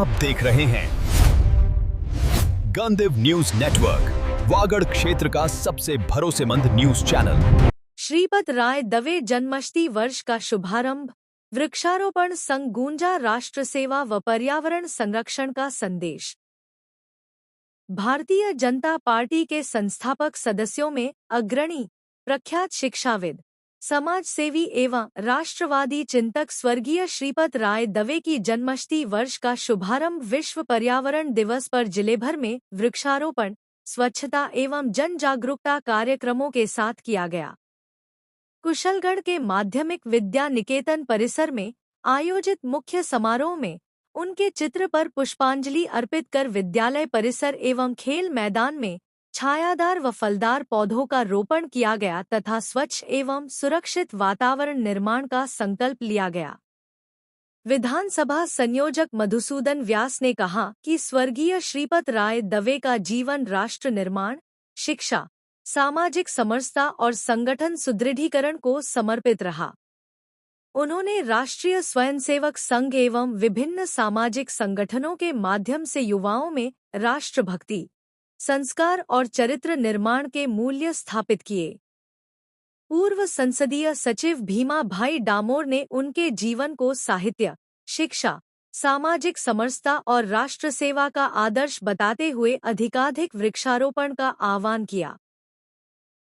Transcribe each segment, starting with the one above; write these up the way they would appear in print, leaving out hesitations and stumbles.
आप देख रहे हैं गंदेव न्यूज नेटवर्क, वागड़ क्षेत्र का सबसे भरोसेमंद न्यूज चैनल। श्रीपत राय दवे जन्मशती वर्ष का शुभारंभ, वृक्षारोपण संग गूंजा राष्ट्र सेवा व पर्यावरण संरक्षण का संदेश। भारतीय जनता पार्टी के संस्थापक सदस्यों में अग्रणी, प्रख्यात शिक्षाविद, समाज सेवी एवं राष्ट्रवादी चिंतक स्वर्गीय श्रीपत राय दवे की जन्मशती वर्ष का शुभारंभ विश्व पर्यावरण दिवस पर जिले भर में वृक्षारोपण, स्वच्छता एवं जन जागरूकता कार्यक्रमों के साथ किया गया। कुशलगढ़ के माध्यमिक विद्या निकेतन परिसर में आयोजित मुख्य समारोह में उनके चित्र पर पुष्पांजलि अर्पित कर विद्यालय परिसर एवं खेल मैदान में छायादार व फलदार पौधों का रोपण किया गया तथा स्वच्छ एवं सुरक्षित वातावरण निर्माण का संकल्प लिया गया। विधानसभा संयोजक मधुसूदन व्यास ने कहा कि स्वर्गीय श्रीपत राय दवे का जीवन राष्ट्र निर्माण, शिक्षा, सामाजिक समरसता और संगठन सुदृढ़ीकरण को समर्पित रहा। उन्होंने राष्ट्रीय स्वयंसेवक संघ एवं विभिन्न सामाजिक संगठनों के माध्यम से युवाओं में राष्ट्रभक्ति, संस्कार और चरित्र निर्माण के मूल्य स्थापित किए। पूर्व संसदीय सचिव भीमा भाई डामोर ने उनके जीवन को साहित्य, शिक्षा, सामाजिक समरसता और राष्ट्र सेवा का आदर्श बताते हुए अधिकाधिक वृक्षारोपण का आह्वान किया।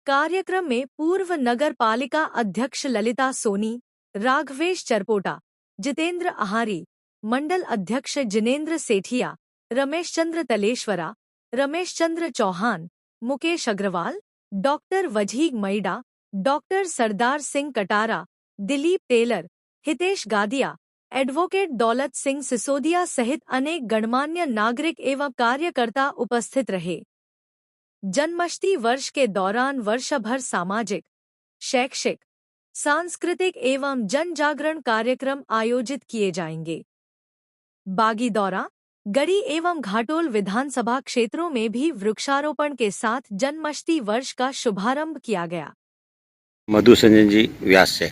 कार्यक्रम में पूर्व नगर पालिका अध्यक्ष ललिता सोनी, राघवेश चरपोटा, जितेंद्र आहारी, मंडल अध्यक्ष Jinendra Sethia, Rameshchandra तलेश्वरा, Rameshchandra Chauhan, Mukesh Agarwal, doctor वजीग मैडा, doctor Sardar Singh Katara, Dilip Taylor, Hitesh Gadia, advocate Daulat Singh Sisodia सहित अनेक गणमान्य नागरिक एवं कार्यकर्ता उपस्थित रहे। जन्मशती वर्ष के दौरान वर्षभर सामाजिक, शैक्षिक, सांस्कृतिक एवं जन जागरण कार्यक्रम आयोजित किए जाएंगे। बागी दौरा, गढ़ी एवं घाटोल विधानसभा क्षेत्रों में भी वृक्षारोपण के साथ जन्मशती वर्ष का शुभारंभ किया गया। मधुसूदन जी व्यास से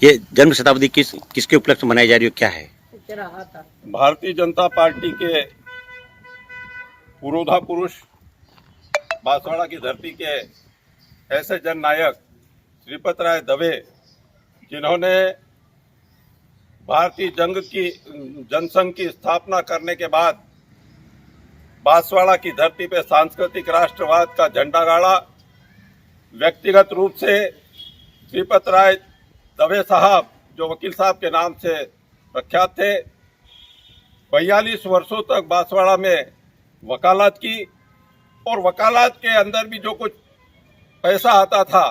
ये जन्म शताब्दी किसके उपलक्ष्य मनाई जा रही है, क्या है? भारतीय जनता पार्टी के पुरोधा पुरुष, बांसवाड़ा की धरती के ऐसे जननायक श्रीपत राय दवे, जिन्होंने भारतीय जनसंघ की स्थापना करने के बाद बांसवाड़ा की धरती पे सांस्कृतिक राष्ट्रवाद का झंडा गाड़ा। व्यक्तिगत रूप से श्रीपत राय दवे साहब, जो वकील साहब के नाम से प्रख्यात थे, 42 वर्षों तक बांसवाड़ा में वकालत की और वकालत के अंदर भी जो कुछ पैसा आता था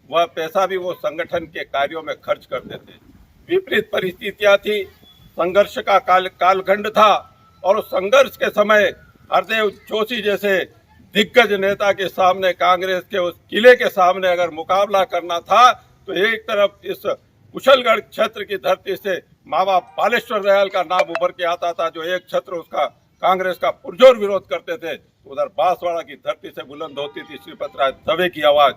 वह पैसा भी वो संगठन के कार्यों में खर्च करते थे। विपरीत परिस्थितियां थी, संघर्ष का कालखंड था और उस संघर्ष के समय हरदेव जोशी जैसे दिग्गज नेता के सामने, कांग्रेस के उस किले के सामने अगर मुकाबला करना था तो एक तरफ इस कुशलगढ़ क्षेत्र की धरती से मामा बालेश्वर दयाल का नाम उभर के आता था, जो एक क्षेत्र उसका कांग्रेस का पुरजोर विरोध करते थे। तो उधर बांसवाड़ा की धरती से बुलंद होती थी श्रीपत राय दवे की आवाज।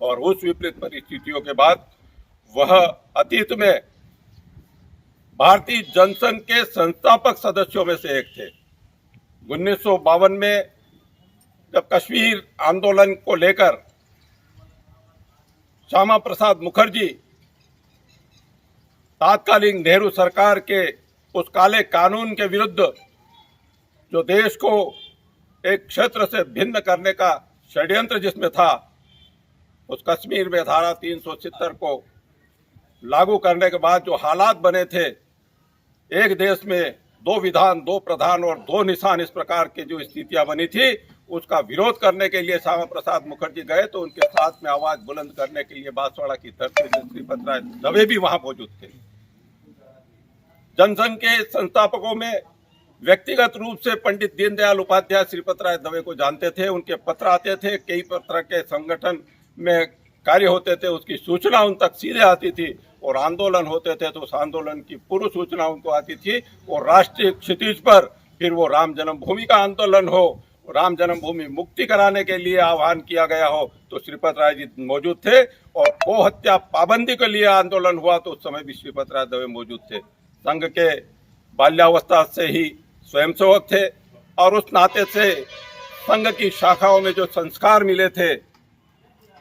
और उस विपरीत परिस्थितियों के बाद वह अतीत में भारतीय जनसंघ के संस्थापक सदस्यों में से एक थे। 1952 में जब कश्मीर आंदोलन को लेकर श्यामा प्रसाद मुखर्जी तात्कालीन नेहरू सरकार के उस काले कानून के विरुद्ध, जो देश को एक क्षेत्र से भिन्न करने का षड्यंत्र जिसमें था, उस कश्मीर में धारा 370 को लागू करने के बाद जो हालात बने थे, एक देश में 2 विधान, 2 प्रधान और 2 निशान, इस प्रकार की जो स्थितियां बनी थी, उसका विरोध करने के लिए श्यामा प्रसाद मुखर्जी गए तो उनके साथ में आवाज बुलंद करने के लिए बांसवाड़ा की धरती से श्रीपत राय दवे भी वहां मौजूद थे। जनसंघ के संस्थापकों में व्यक्तिगत रूप से पंडित दीनदयाल उपाध्याय श्रीपत राय दवे को जानते थे। उनके पत्र आते थे, कई पत्र के संगठन में कार्य होते थे, उसकी सूचना उन तक सीधे आती थी। और आंदोलन होते थे तो उस आंदोलन की पूर्व सूचना उनको आती थी। और राष्ट्रीय क्षितिज पर फिर वो राम जन्मभूमि का आंदोलन हो, राम जन्मभूमि मुक्ति कराने के लिए आह्वान किया गया हो, तो श्रीपत राय जी मौजूद थे। और गो हत्या पाबंदी के लिए आंदोलन हुआ तो उस समय भी श्रीपत राय दवे मौजूद थे। संघ के बाल्यावस्था से ही स्वयंसेवक थे और उस नाते से संघ की शाखाओं में जो संस्कार मिले थे,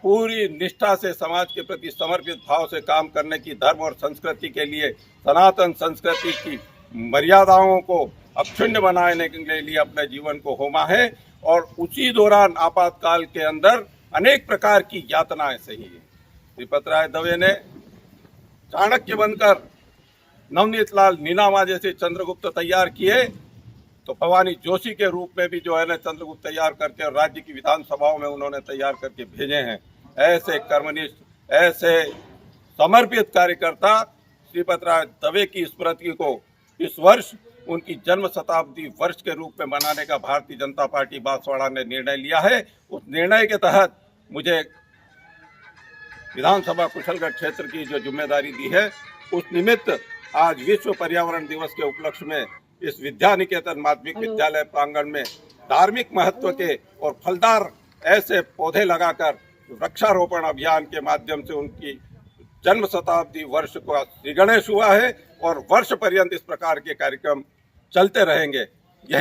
पूरी निष्ठा से समाज के प्रति समर्पित भाव से काम करने की, धर्म और संस्कृति के लिए, सनातन संस्कृति की मर्यादाओं को अक्षुण्ण बनाने के लिए अपने जीवन को होमा है। और उसी दौरान आपातकाल के अंदर अनेक प्रकार की यातनाएं सही है। श्रीपत राय दवे ने चाणक्य बनकर नवनीत लाल नीनामा जैसे चंद्रगुप्त तैयार किए, तो भवानी जोशी के रूप में भी जो है ना चंद्रगुप्त तैयार करके और राज्य की विधानसभाओं में उन्होंने तैयार करके भेजे हैं। ऐसे कर्मनिष्ठ, ऐसे समर्पित कार्यकर्ता श्रीपत राय दवे की स्मृति को इस वर्ष उनकी जन्म शताब्दी वर्ष के रूप में मनाने का भारतीय जनता पार्टी बांसवाड़ा ने निर्णय लिया है। उस निर्णय के तहत मुझे विधानसभा कुशलगढ़ क्षेत्र की जो जिम्मेदारी दी है, उस निमित्त आज विश्व पर्यावरण दिवस के उपलक्ष्य में इस विद्या निकेतन माध्यमिक विद्यालय प्रांगण में धार्मिक महत्व के और फलदार ऐसे पौधे लगाकर वृक्षारोपण अभियान के माध्यम से उनकी जन्म शताब्दी वर्ष का श्री गणेश हुआ है और वर्ष पर्यंत इस प्रकार के कार्यक्रम चलते रहेंगे। यही